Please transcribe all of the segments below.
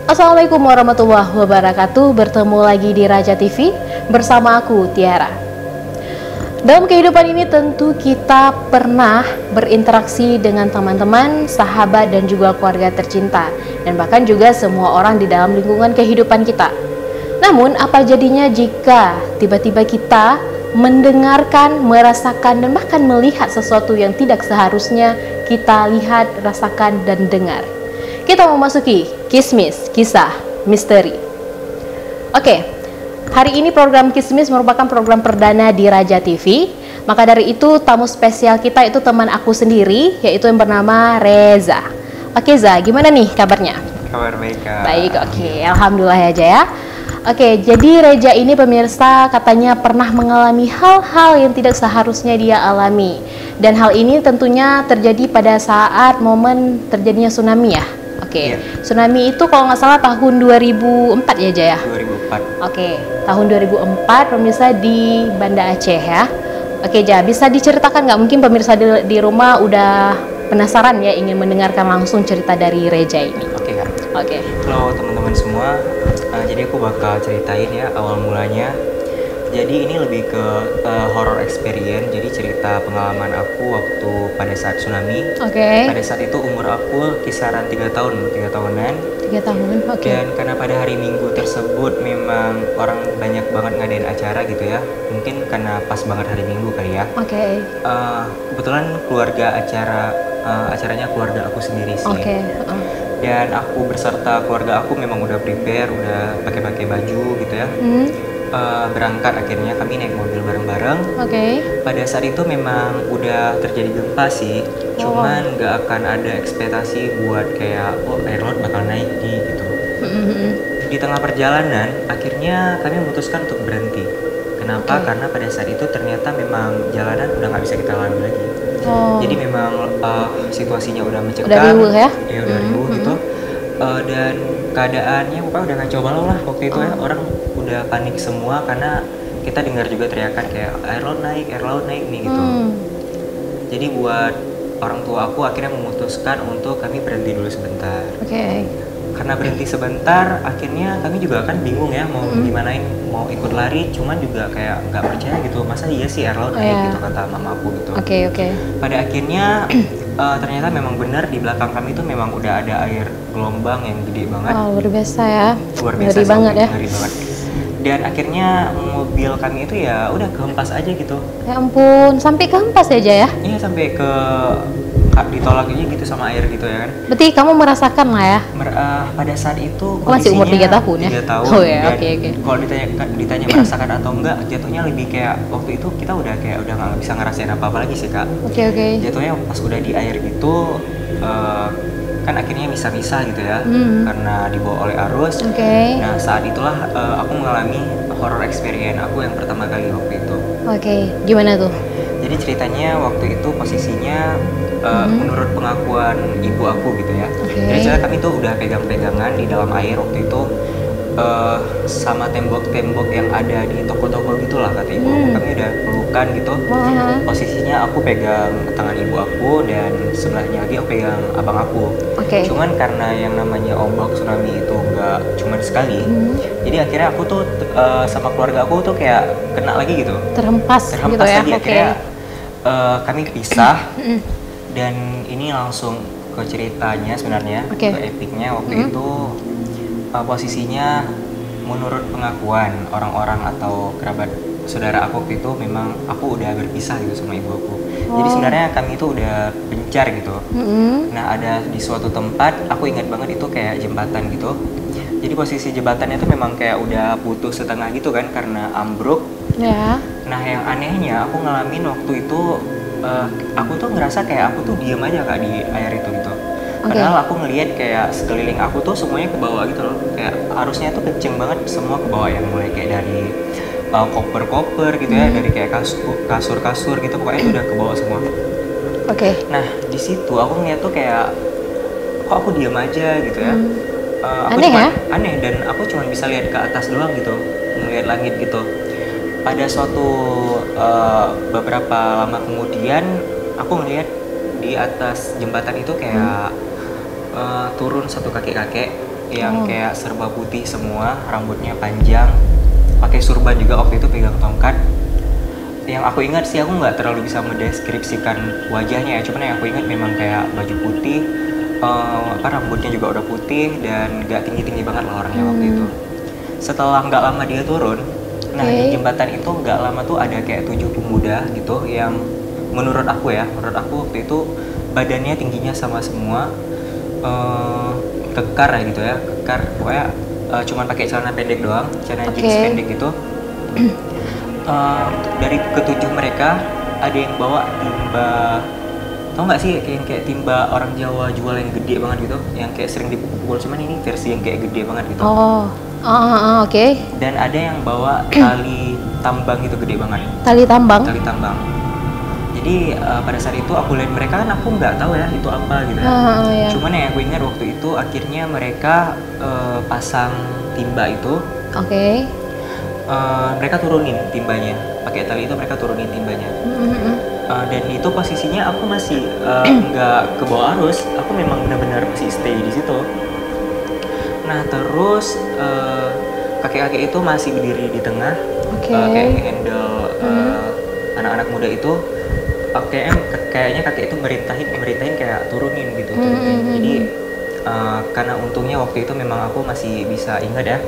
Assalamualaikum warahmatullahi wabarakatuh. Bertemu lagi di Raja TV bersama aku Tiara. Dalam kehidupan ini tentu kita pernah berinteraksi dengan teman-teman, sahabat dan juga keluarga tercinta, dan bahkan juga semua orang di dalam lingkungan kehidupan kita. Namun apa jadinya jika tiba-tiba kita mendengarkan, merasakan dan bahkan melihat sesuatu yang tidak seharusnya kita lihat, rasakan dan dengar? Kita memasuki Kismis, kisah misteri. Oke, hari ini program Kismis merupakan program perdana di Raja TV. Maka dari itu tamu spesial kita itu teman aku sendiri, yaitu yang bernama Reza. Oke Za, gimana nih kabarnya? Kabar baik, Kak. Baik, oke. Alhamdulillah ya Jaya. Oke, jadi Reza ini pemirsa katanya pernah mengalami hal-hal yang tidak seharusnya dia alami. Dan hal ini tentunya terjadi pada saat momen terjadinya tsunami ya. Oke, tsunami itu kalau nggak salah tahun 2004 ya Jaya? 2004. Oke, tahun 2004 pemirsa di Banda Aceh ya. Oke Jaya, bisa diceritakan nggak, mungkin pemirsa di rumah udah penasaran ya, ingin mendengarkan langsung cerita dari Reza ini. Oke, Kak. Oke. Halo teman-teman semua. Jadi aku bakal ceritain ya awal mulanya. Jadi ini lebih ke horror experience. Jadi cerita pengalaman aku waktu pada saat tsunami. Oke. Pada saat itu umur aku kisaran 3 tahunan. 3 tahun, oke. Dan karena pada hari Minggu tersebut memang orang banyak banget ngadain acara gitu ya. Mungkin karena pas banget hari Minggu kali ya. Oke. Kebetulan acaranya keluarga aku sendiri sih. Oke. Dan aku berserta keluarga aku memang udah prepare, udah pakai baju gitu ya. Berangkat, akhirnya kami naik mobil bareng-bareng. Oke. Pada saat itu memang udah terjadi gempa sih, cuman nggak akan ada ekspektasi buat kayak air laut bakal naik nih gitu. Di tengah perjalanan akhirnya kami memutuskan untuk berhenti. Kenapa? Karena pada saat itu ternyata memang jalanan udah nggak bisa kita lalui lagi. Jadi memang situasinya udah mencekam. Udah riuh ya? Ya udah riuh gitu. Dan keadaannya pokoknya udah kacau balau lah waktu itu ya. Orang udah panik semua karena kita dengar juga teriakan kayak air laut naik nih gitu. Jadi buat orang tua aku akhirnya memutuskan untuk kami berhenti dulu sebentar. Oke. Karena berhenti sebentar, akhirnya kami juga kan bingung ya mau gimanain, mau ikut lari, cuman juga kayak nggak percaya gitu, masa iya sih air laut naik gitu, kata mama aku gitu. Oke. Pada akhirnya ternyata memang benar di belakang kami itu memang udah ada air gelombang yang gede banget. Luar biasa ya. Luar biasa, ngeri banget ya. ngeri banget. Dan akhirnya mobil kami itu ya udah kehempas aja gitu. Ya ampun, sampai kehempas ya Jaya? Iya, sampai ke ditolak aja gitu sama air gitu ya kan. Berarti kamu merasakan lah ya? Pada saat itu Masih umur 3 tahun ya? 3 tahun. Oh ya, dan oke. Kalau ditanya merasakan atau enggak, jatuhnya lebih kayak waktu itu kita udah nggak bisa ngerasain apa-apa lagi sih, Kak. Oke. Jatuhnya pas udah di air gitu, kan akhirnya misah-misah gitu ya, karena dibawa oleh arus. Oke. Nah saat itulah aku mengalami horror experience aku yang pertama kali waktu itu. Oke, gimana tuh? Jadi ceritanya waktu itu posisinya menurut pengakuan ibu aku gitu ya. Jadi ceritanya kami tuh udah pegang-pegangan di dalam air waktu itu, sama tembok-tembok yang ada di toko-toko gitulah kata ibu aku. Kami udah pelukan gitu. Posisinya aku pegang tangan ibu aku dan sebelahnya lagi aku pegang abang aku. Cuman karena yang namanya ombak tsunami itu nggak cuma sekali, jadi akhirnya aku tuh sama keluarga aku tuh kayak kena lagi gitu. Terhempas gitu ya. lagi. Akhirnya kami pisah. Dan ini langsung ke ceritanya sebenarnya, ke epicnya waktu itu. Posisinya menurut pengakuan orang-orang atau kerabat saudara aku waktu itu memang aku udah berpisah gitu sama ibu aku. Jadi sebenarnya kami itu udah pencar gitu. Nah ada di suatu tempat, aku ingat banget itu kayak jembatan gitu. Jadi posisi jembatannya itu memang kayak udah putus setengah gitu kan karena ambruk. Nah yang anehnya aku ngalamin waktu itu, aku tuh ngerasa kayak aku tuh diem aja Kak di air itu gitu. Padahal aku ngelihat kayak sekeliling aku tuh semuanya ke bawah gitu loh. Kayak arusnya tuh kenceng banget semua ke bawah, yang mulai kayak dari koper-koper gitu ya, dari kayak kasur-kasur gitu, pokoknya itu udah ke bawah semua. Nah di situ aku ngeliat tuh kayak kok aku diem aja gitu ya. Aneh dan aku cuma bisa lihat ke atas doang gitu, ngeliat langit gitu. Pada suatu beberapa lama kemudian aku ngeliat di atas jembatan itu kayak turun satu kakek-kakek yang kayak serba putih semua, rambutnya panjang, pakai surban juga, waktu itu pegang tongkat. Yang aku ingat sih, aku nggak terlalu bisa mendeskripsikan wajahnya ya, cuman yang aku ingat memang kayak baju putih, rambutnya juga udah putih dan nggak tinggi-tinggi banget lah orangnya waktu itu. Setelah nggak lama dia turun, nah di jembatan itu nggak lama tuh ada kayak 7 pemuda gitu yang menurut aku waktu itu badannya tingginya sama semua, kekar ya gitu ya, kekar, pokoknya cuman pakai celana pendek doang, celana jeans pendek gitu. Dari ketujuh mereka ada yang bawa timba, tau nggak sih kayak timba orang Jawa jual yang gede banget gitu, yang kayak sering dipukul, cuman ini versi yang kayak gede banget gitu. Oke. Dan ada yang bawa tali tambang gitu, gede banget. Tali tambang? Tali tambang. Jadi pada saat itu aku lihat mereka, kan aku nggak tahu ya itu apa gitu ya. Cuman yang aku ingat waktu itu akhirnya mereka pasang timba itu. Mereka turunin timbanya, pakai tali itu mereka turunin timbanya. Dan itu posisinya aku masih nggak ke bawah arus, aku memang benar-benar masih stay di situ. Nah terus kakek-kakek itu masih berdiri di tengah, kayak nge-handle anak-anak muda itu. Kayaknya kakek itu merintahin kayak turunin gitu, turunin. Jadi karena untungnya waktu itu memang aku masih bisa ingat ya.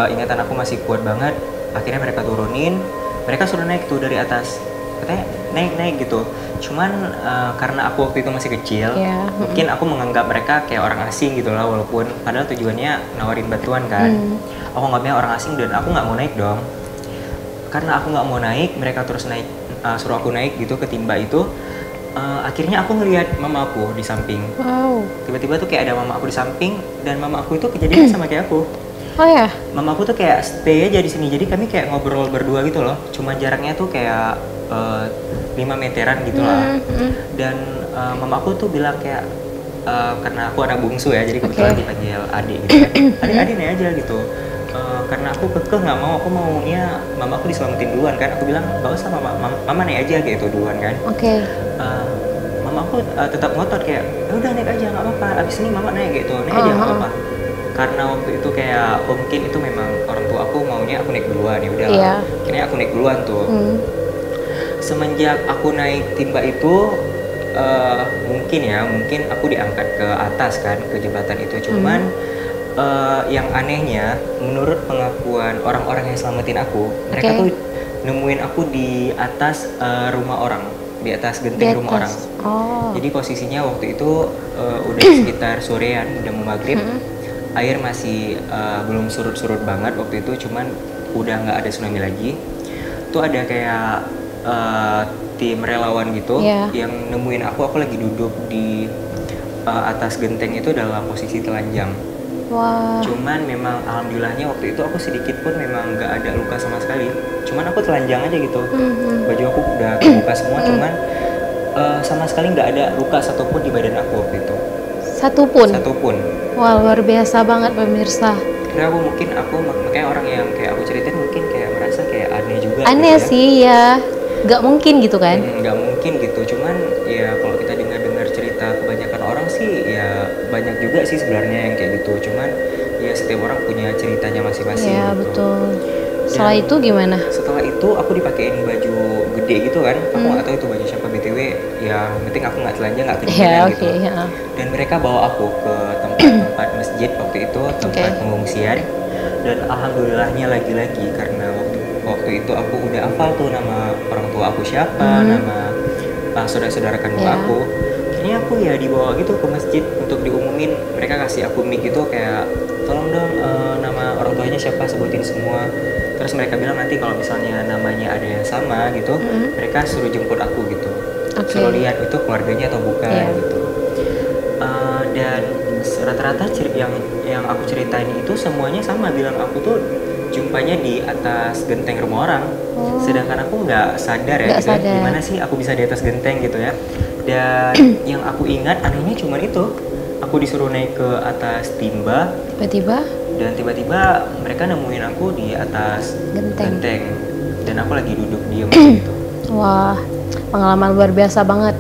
Ingatan aku masih kuat banget. Akhirnya mereka turunin, mereka suruh naik tuh dari atas, katanya naik gitu. Cuman karena aku waktu itu masih kecil, mungkin aku menganggap mereka kayak orang asing gitu lah, walaupun padahal tujuannya nawarin bantuan kan. Aku nganggapnya orang asing dan aku nggak mau naik dong. Karena aku nggak mau naik, mereka terus naik, suruh aku naik gitu ke timba itu. Akhirnya aku ngelihat mama aku di samping. Tiba-tiba tuh kayak ada mama aku di samping, dan mama aku itu kejadiannya sama kayak aku. Mama aku tuh kayak stay aja di sini, jadi kami kayak ngobrol berdua gitu loh. Cuma jaraknya tuh kayak 5 meteran gitu lah. Dan mama aku tuh bilang kayak, karena aku anak bungsu ya, jadi kebetulan dipanggil adik gitu ya. Adik naik aja gitu. Karena aku kekeh nggak mau, aku maunya mama aku diselamatin duluan kan. Aku bilang gak usah, mama naik aja gitu duluan kan. Mama aku tetap ngotot kayak, udah naik aja nggak apa-apa, abis ini mama naik gitu, naik aja nggak apa-apa. Karena waktu itu kayak mungkin itu memang orang tua aku maunya aku naik duluan, ya udah. Akhirnya aku naik duluan tuh. Semenjak aku naik timba itu, mungkin aku diangkat ke atas kan, ke jembatan itu. Cuman yang anehnya, menurut pengakuan orang-orang yang selamatin aku, mereka tuh nemuin aku di atas rumah orang, di atas genteng rumah orang. Jadi posisinya waktu itu udah sekitar sorean, udah mau maghrib. Air masih belum surut-surut banget waktu itu, cuman udah nggak ada tsunami lagi. Tuh ada kayak tim relawan gitu yang nemuin aku lagi duduk di atas genteng itu dalam posisi telanjang. Cuman memang alhamdulillahnya waktu itu aku sedikit pun memang nggak ada luka sama sekali. Cuman aku telanjang aja gitu. Baju aku udah kebuka semua, cuman sama sekali nggak ada luka satupun di badan aku waktu itu. Satupun. Wah, luar biasa banget pemirsa. Karena makanya orang yang kayak aku ceritain mungkin kayak merasa kayak aneh juga. Aneh gitu sih ya, nggak mungkin gitu kan? Nggak mungkin gitu. Cuman ya kalau kita dengar cerita kebanyakan orang sih ya banyak juga sih sebenarnya yang kayak gitu. Cuman ya setiap orang punya ceritanya masing-masing. Iya gitu. Betul. Setelah itu gimana? Setelah itu aku dipakein baju gede gitu kan. Aku nggak tahu itu baju siapa BTW. Ya penting aku nggak telanjang, nggak kedinginan gitu. Dan mereka bawa aku ke tempat masjid waktu itu, tempat pengungsian. Dan alhamdulillahnya lagi-lagi karena waktu itu aku udah hafal tuh nama orang tua aku siapa, nama saudara-saudara kandung aku. Akhirnya aku ya dibawa gitu ke masjid untuk diumumin. Mereka kasih aku mic gitu kayak, tolong dong nama orang tuanya siapa, sebutin semua. Terus mereka bilang nanti kalau misalnya namanya ada yang sama gitu, mereka suruh jemput aku gitu. Suruh lihat itu keluarganya atau bukan gitu. Dan rata-rata yang aku ceritain itu semuanya sama, bilang aku tuh jumpanya di atas genteng rumah orang. Sedangkan aku nggak sadar ya gitu, gimana sih aku bisa di atas genteng gitu ya. Dan yang aku ingat anehnya cuma itu, aku disuruh naik ke atas timba, tiba-tiba mereka nemuin aku di atas genteng dan aku lagi duduk diem gitu. Wah, pengalaman luar biasa banget.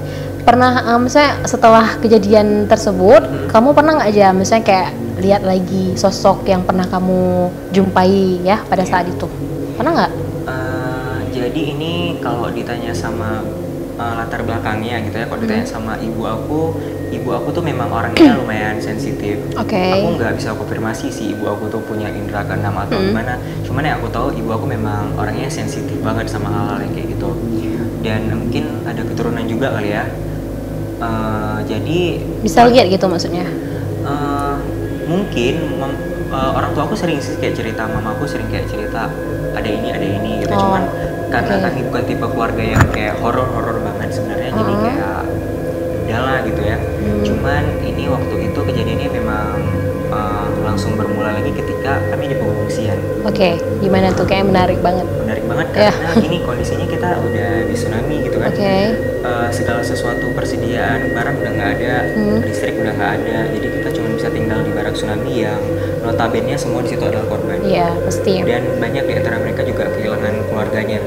pernah misalnya setelah kejadian tersebut, kamu pernah nggak aja misalnya kayak lihat lagi sosok yang pernah kamu jumpai ya pada saat itu? Pernah nggak? Jadi ini kalau ditanya sama latar belakangnya gitu ya, kalau ditanya sama ibu aku tuh memang orangnya lumayan sensitif. Aku nggak bisa konfirmasi sih ibu aku tuh punya indera keenam atau gimana. Cuman yang aku tahu ibu aku memang orangnya sensitif banget sama hal-hal yang kayak gitu. Dan mungkin ada keturunan juga kali ya. Jadi bisa lihat gitu maksudnya? Mungkin orang tua aku sering sih kayak cerita, mama aku sering kayak cerita ada ini gitu. Cuman karena kami bukan tipe keluarga yang kayak horor banget sebenarnya, jadi kayak udahlah gitu ya. Cuman ini waktu itu kejadiannya memang langsung bermula lagi ketika kami di pengungsian. Gimana tuh? Kayak menarik banget. Menarik banget karena gini kondisinya kita udah di tsunami gitu kan. Segala sesuatu persediaan barang udah nggak ada, listrik udah nggak ada, jadi kita cuma bisa tinggal di barak tsunami yang notabene semua di situ adalah korban. Iya pasti. Dan banyak di antara mereka juga kehilangan keluarganya.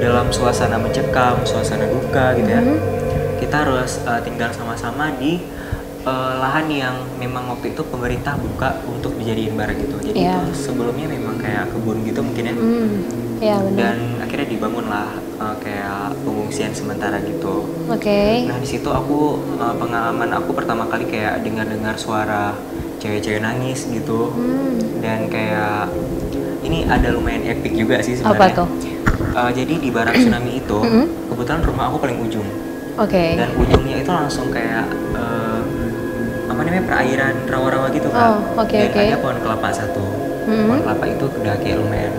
Dalam suasana mencekam, suasana duka gitu ya. Kita harus tinggal sama-sama di lahan yang memang waktu itu pemerintah buka untuk dijadiin barak gitu. Jadi itu sebelumnya memang kayak kebun gitu mungkin ya. Dan akhirnya dibangunlah kayak pengungsian sementara gitu. Nah di situ aku pengalaman aku pertama kali kayak dengar suara cewek-cewek nangis gitu. Dan kayak ini ada lumayan epic juga sih sebenarnya. Apa tuh? Jadi di barak tsunami itu kebetulan rumah aku paling ujung. Dan ujungnya itu langsung kayak perairan rawa-rawa gitu kan. Dan ada pohon kelapa satu. Pohon kelapa itu udah kayak lumayan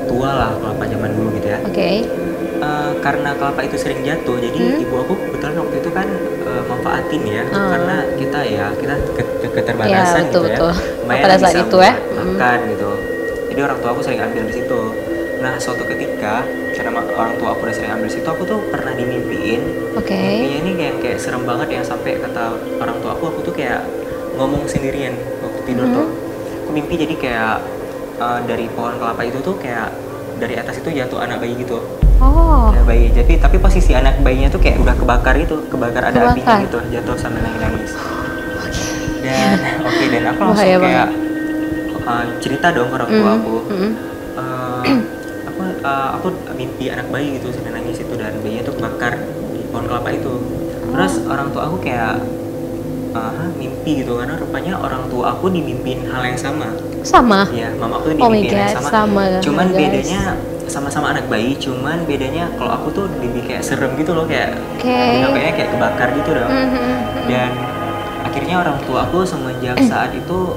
tua lah kelapa zaman dulu gitu ya. Karena kelapa itu sering jatuh, jadi ibu aku kebetulan waktu itu kan manfaatin ya, karena kita keterbatasan gitu ya. Pada saat itu ya. Makan gitu. Jadi orang tua aku sering ambil di situ. Nah suatu ketika karena orang tua aku udah sering ambil situ, aku tuh pernah dimimpiin. Mimpinya ini kayak serem banget yang sampai kata orang tua aku tuh kayak ngomong sendirian waktu tidur tuh. Aku mimpi jadi kayak dari pohon kelapa itu tuh kayak dari atas itu jatuh anak bayi gitu. Kayak bayi. Tapi posisi anak bayinya tuh kayak udah kebakar gitu, ada apinya gitu, jatuh sambil nangis. Dan dan aku langsung kayak cerita dong ke orang tua aku. Aku mimpi anak bayi gitu sambil nangis itu dan bayinya tuh kebakar di pohon kelapa itu. Terus orang tua aku kayak mimpi gitu karena rupanya orang tua aku dimimpin hal yang sama. Iya, mama aku tuh dimimpin yang sama. Cuman bedanya sama-sama anak bayi, cuman bedanya kalau aku tuh lebih kayak serem gitu loh, kayak kayaknya kayak kebakar gitu dong. Dan akhirnya orang tua aku semenjak saat itu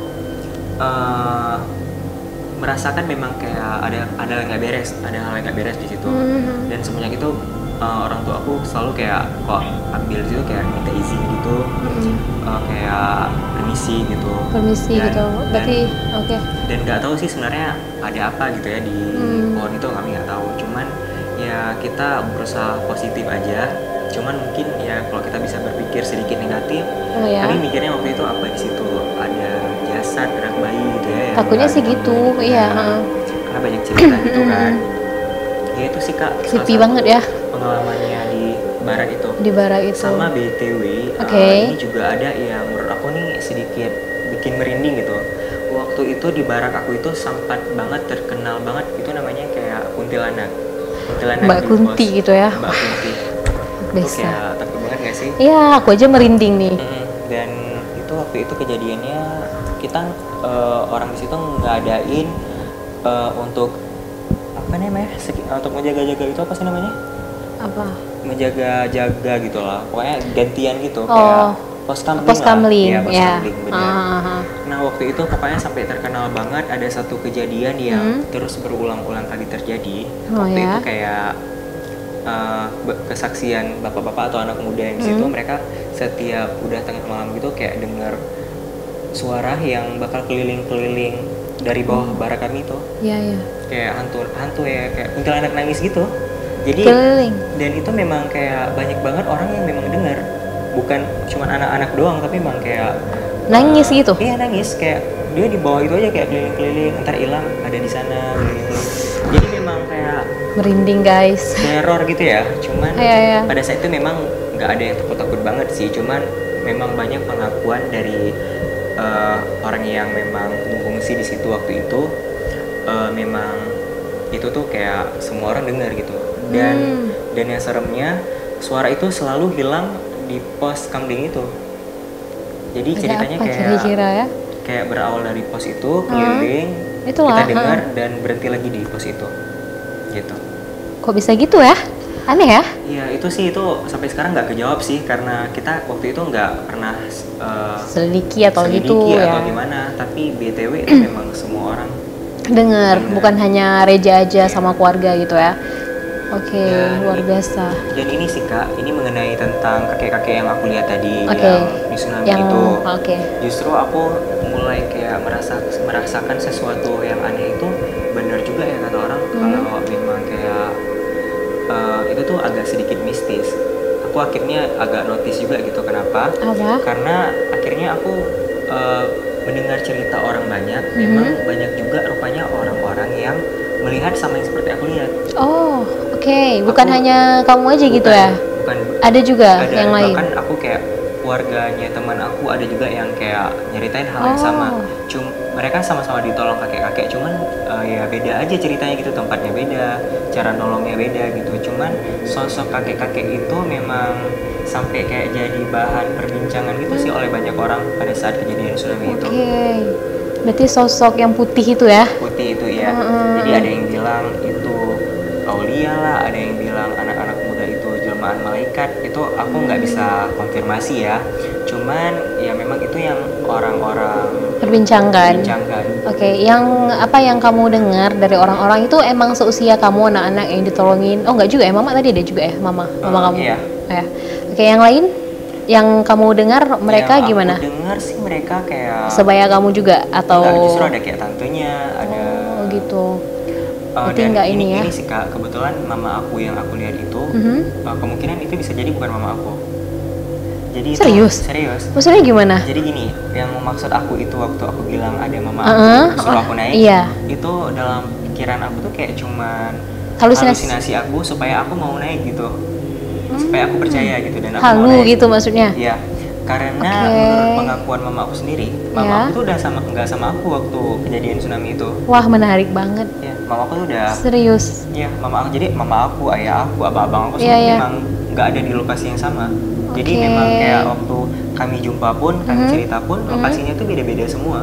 merasakan memang kayak ada yang nggak beres, ada hal yang nggak beres di situ. Dan semenjak itu orang tua aku selalu kayak kok ambil situ kayak minta izin gitu, kayak permisi gitu. Berarti Dan nggak tahu sih sebenarnya ada apa gitu ya di pohon itu, kami nggak tahu. Cuman ya kita berusaha positif aja. Cuman mungkin ya kalau kita bisa berpikir sedikit negatif, kami mikirnya waktu itu apa di situ ada jasad anak bayi gitu ya. Takutnya sih gitu, iya. Karena banyak cerita gitu kan. Ya itu sih Kak, creepy banget ya pengalamannya di barak itu. Sama BTW, ini juga ada yang menurut aku nih sedikit bikin merinding gitu. Waktu itu di barak aku itu sempat banget terkenal banget, itu namanya kayak kuntilanak Mbak Kunti gitu ya. Mbak Kunti. Itu kayak takut banget gak sih? Iya, aku aja merinding nih. Dan itu waktu itu kejadiannya kita orang di situ ngadain untuk apa namanya? Untuk menjaga-jaga itu apa sih namanya? Menjaga-jaga gitu lah. Pokoknya gantian gitu kayak Poskamling. Ya, Poskamling benar. Nah waktu itu pokoknya sampai terkenal banget, ada satu kejadian yang terus berulang-ulang kali terjadi. Waktu itu kayak kesaksian bapak-bapak atau anak muda yang di situ, mereka setiap udah tengah malam gitu kayak dengar suara yang bakal keliling-keliling dari bawah barak kami itu. Kayak hantu ya, kayak kuntilanak nangis gitu. Jadi dan itu memang kayak banyak banget orang yang memang dengar. Bukan cuma anak-anak doang, tapi memang kayak nangis gitu. Iya nangis, kayak dia di bawah itu aja kayak keliling-keliling, ntar hilang ada di sana. Jadi memang kayak merinding guys. Teror gitu ya. Cuman pada saat itu memang nggak ada yang takut-takut banget sih, cuman memang banyak pengakuan dari orang yang memang mengungsi di situ waktu itu, memang itu tuh kayak semua orang dengar gitu. Dan yang seremnya, suara itu selalu hilang di pos Kamling itu. Jadi Ada ceritanya apa kayak kira-kira ya? kayak berawal dari pos itu, keliling, Itulah, kita dengar dan berhenti lagi di pos itu, gitu. Kok bisa gitu ya? Aneh ya? Iya, itu sih, itu sampai sekarang nggak kejawab sih, karena kita waktu itu nggak pernah selidiki atau gitu atau ya? gimana. Tapi BTW itu memang semua orang Dengar, bukan hanya Reja aja sama keluarga gitu ya? Oke, luar Dan biasa. Dan ini sih Kak, ini mengenai tentang kakek-kakek yang aku lihat tadi Oke. yang di tsunami Yang itu. oke. Justru aku mulai kayak merasakan sesuatu yang aneh itu. Benar juga ya kata orang, kalau memang kayak itu tuh agak sedikit mistis. Aku akhirnya agak notice juga gitu. Kenapa? Apa? Karena akhirnya aku mendengar cerita orang banyak. Memang banyak juga rupanya orang-orang yang melihat sama yang seperti aku lihat. Oh, oke. Bukan hanya kamu aja gitu Bukan, ya? bukan. Ada juga Ada, yang lain? bahkan aku kayak keluarganya teman aku ada juga yang kayak nyeritain hal yang sama. Mereka sama-sama ditolong kakek-kakek, cuman ya beda aja ceritanya gitu, tempatnya beda, cara nolongnya beda gitu. Cuman sosok kakek-kakek itu memang sampai kayak jadi bahan perbincangan gitu sih oleh banyak orang pada saat kejadian tsunami itu. Oke. Berarti sosok yang putih itu ya? Putih itu ya. Jadi ada yang bilang itu aulia lah, ada yang bilang anak-anak muda itu jelmaan malaikat. Itu aku nggak bisa konfirmasi ya. Cuman ya memang itu yang orang-orang Perbincangkan. Oke, yang apa yang kamu dengar dari orang-orang itu emang seusia kamu, anak-anak yang ditolongin? Oh enggak juga ya, mama tadi ada juga ya, mama kamu? Iya. Oh, ya. Oke, yang lain? Yang kamu dengar mereka yang gimana? Aku dengar sih mereka kayak sebaya kamu juga atau? Enggak, justru ada kayak tantenya, ada. Oh gitu. Berarti Dan enggak ini ya? Ini sih Kak, kebetulan mama aku yang aku lihat itu, kemungkinan itu bisa jadi bukan mama aku. Jadi serius? Serius. Maksudnya gimana? Jadi gini, yang maksud aku itu waktu aku bilang ada mama aku suruh aku naik, itu dalam pikiran aku tuh kayak cuman halusinasi aku supaya aku mau naik gitu, supaya aku percaya gitu dan aku mau naik. Gitu maksudnya? Iya, karena menurut pengakuan mama aku sendiri, mama aku tuh udah nggak sama aku waktu kejadian tsunami itu. Wah, menarik banget. Ya, mama aku tuh udah serius. Iya, jadi mama aku, ayah aku, abang-abang aku semua memang nggak ada di lokasi yang sama. Jadi memang kayak waktu kami jumpa pun, kami cerita pun, lokasinya tuh beda-beda semua.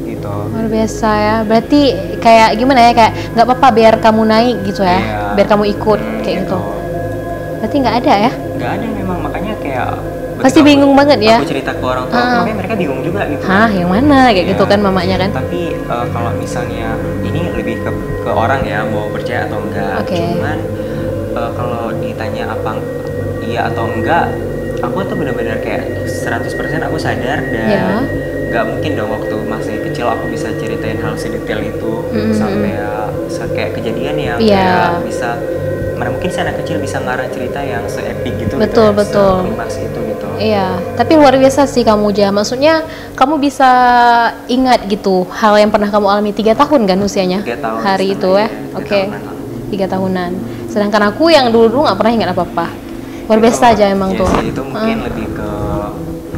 Gitu. Luar biasa ya. Berarti kayak gimana ya, kayak nggak apa-apa biar kamu naik gitu ya, biar kamu ikut kayak gitu. Berarti nggak ada ya? Nggak ada memang, makanya kayak pasti bingung banget ya. Aku cerita ke orang tua, makanya mereka bingung juga gitu. Yang mana kayak gitu kan mamanya kan. Tapi kalau misalnya ini lebih ke orang ya, mau percaya atau enggak. Cuman kalau ditanya apa iya atau enggak, aku tuh benar-benar kayak 100% aku sadar dan nggak mungkin dong waktu masih kecil aku bisa ceritain hal sedetail itu sampai kayak kejadian yang kayak bisa, mana mungkin sih anak kecil bisa ngarang cerita yang se-epic gitu. Betul. Se-klimaks itu gitu. Iya, tapi luar biasa sih kamu Ja. Maksudnya kamu bisa ingat gitu hal yang pernah kamu alami. 3 tahun kan usianya? 3 tahun hari itu ya. Oke. 3 tahunan. Sedangkan aku yang dulu nggak pernah ingat apa-apa. Luar biasa aja emang tuh. Itu mungkin lebih ke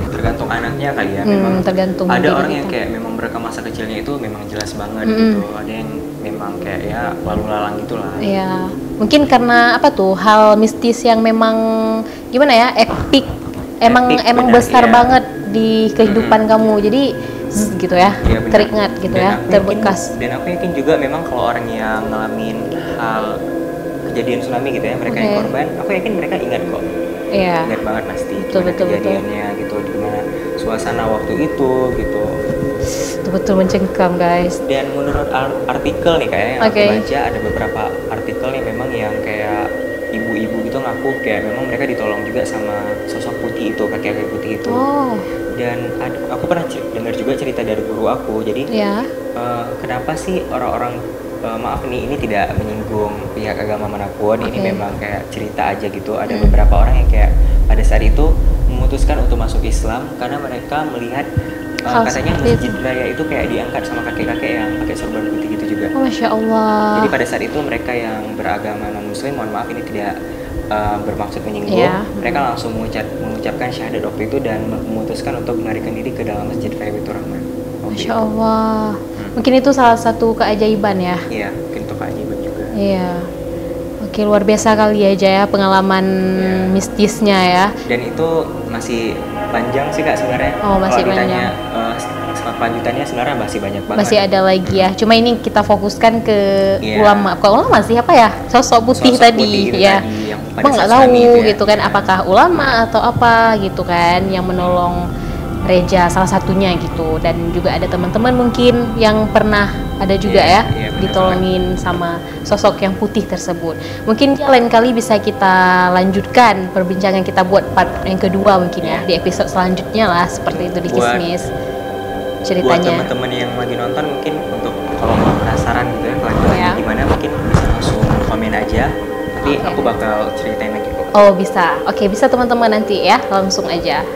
tergantung anaknya kali ya. Memang tergantung. Ada orang yang kayak memang merekam masa kecilnya itu memang jelas banget gitu. Ada yang memang kayak ya lalu lalang gitulah. Iya. Mungkin karena apa tuh, hal mistis yang memang gimana ya, epic. Emang besar banget di kehidupan kamu. Jadi gitu ya, teringat gitu ya, terbekas. Dan aku yakin juga memang kalau orang yang ngalamin hal kejadian tsunami gitu ya, mereka yang korban, aku yakin mereka ingat kok. Ingat banget pasti. Betul. Kejadiannya gitu, gimana suasana waktu itu gitu. Betul mencengkam guys. Dan menurut artikel nih kayak yang aku baca, ada beberapa artikel nih memang yang kayak ibu-ibu gitu ngaku kayak memang mereka ditolong juga sama sosok putih itu, kakek-kakek putih itu. Dan aku pernah dengar juga cerita dari guru aku. Jadi kenapa sih orang-orang, maaf nih, ini tidak menyinggung pihak agama manapun, ini memang kayak cerita aja gitu. Ada beberapa orang yang kayak pada saat itu memutuskan untuk masuk Islam karena mereka melihat katanya masjid raya itu kayak diangkat sama kakek-kakek yang pakai sorban putih gitu juga. Masya Allah. Jadi pada saat itu mereka yang beragama non muslim, mohon maaf ini tidak bermaksud menyinggung, mereka langsung mengucapkan syahadat waktu itu dan memutuskan untuk melarikan diri ke dalam masjid Baitur Rahman. Masya Allah. Mungkin itu salah satu keajaiban ya. Iya, mungkin itu keajaiban juga. Iya. Oke, luar biasa kali ya Jaya pengalaman mistisnya ya. Dan itu masih panjang sih Kak sebenarnya. Oh, masih panjang. Lanjutannya sebenarnya masih banyak banget. Masih ada lagi ya. Cuma ini kita fokuskan ke ulama. Kalau ulama siapa ya? Sosok putih tadi ya. Bang nggak tahu gitu kan, apakah ulama atau apa gitu kan yang menolong Reja salah satunya gitu. Dan juga ada teman-teman mungkin yang pernah ada juga ditolongin sama sosok yang putih tersebut. Mungkin lain kali bisa kita lanjutkan perbincangan kita buat part yang kedua mungkin ya di episode selanjutnya lah, seperti itu di Kismis ceritanya. Buat teman-teman yang lagi nonton mungkin untuk kalau mau penasaran gitu ya kelanjutannya gimana, mungkin bisa langsung komen aja. Nanti aku bakal ceritain lagi kok. Oh bisa, bisa teman-teman nanti ya langsung aja.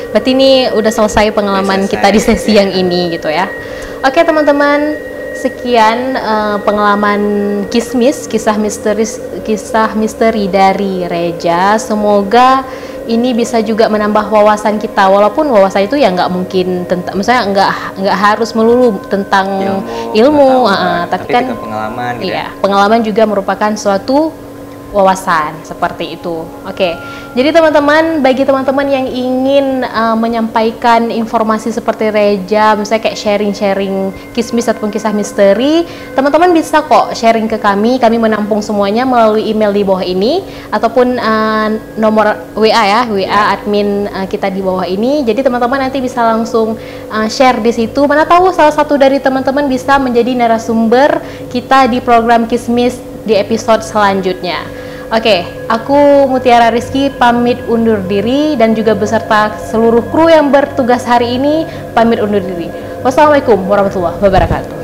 Berarti ini udah selesai pengalaman kita di sesi yang ini gitu ya. Teman-teman, sekian pengalaman Kismis, kisah misteri dari Reja. Semoga ini bisa juga menambah wawasan kita, walaupun wawasan itu ya nggak mungkin tentang, misalnya nggak harus melulu tentang ilmu, tapi kan pengalaman gitu pengalaman juga merupakan suatu wawasan seperti itu. Jadi teman-teman, bagi teman-teman yang ingin menyampaikan informasi seperti Reja, misalnya kayak sharing-sharing kismis ataupun kisah misteri, teman-teman bisa kok sharing ke kami menampung semuanya melalui email di bawah ini ataupun nomor WA admin kita di bawah ini. Jadi teman-teman nanti bisa langsung share di situ. Mana tahu salah satu dari teman-teman bisa menjadi narasumber kita di program Kismis di episode selanjutnya. Aku Mutiara Rizky pamit undur diri dan juga beserta seluruh kru yang bertugas hari ini pamit undur diri. Wassalamualaikum warahmatullahi wabarakatuh.